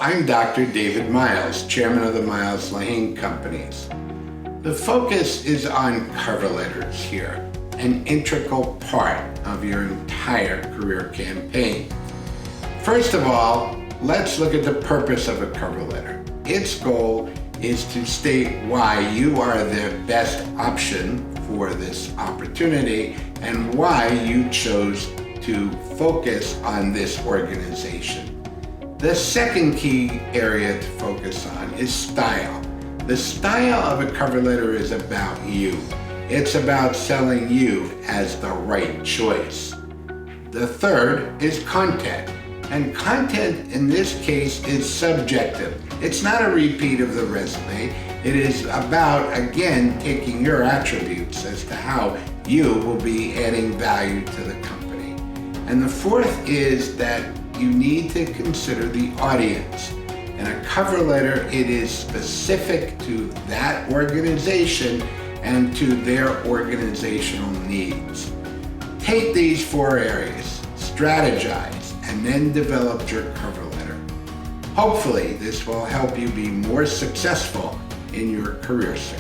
I'm Dr. David Miles, chairman of the Miles-LeHane Companies. The focus is on cover letters here, an integral part of your entire career campaign. First of all, let's look at the purpose of a cover letter. Its goal is to state why you are the best option for this opportunity and why you chose to focus on this organization. The second key area to focus on is style. The style of a cover letter is about you. It's about selling you as the right choice. The third is content. And content in this case is subjective. It's not a repeat of the resume. It is about, again, taking your attributes as to how you will be adding value to the company. And the fourth is that you need to consider the audience. In a cover letter, it is specific to that organization and to their organizational needs. Take these four areas, strategize, and then develop your cover letter. Hopefully, this will help you be more successful in your career search.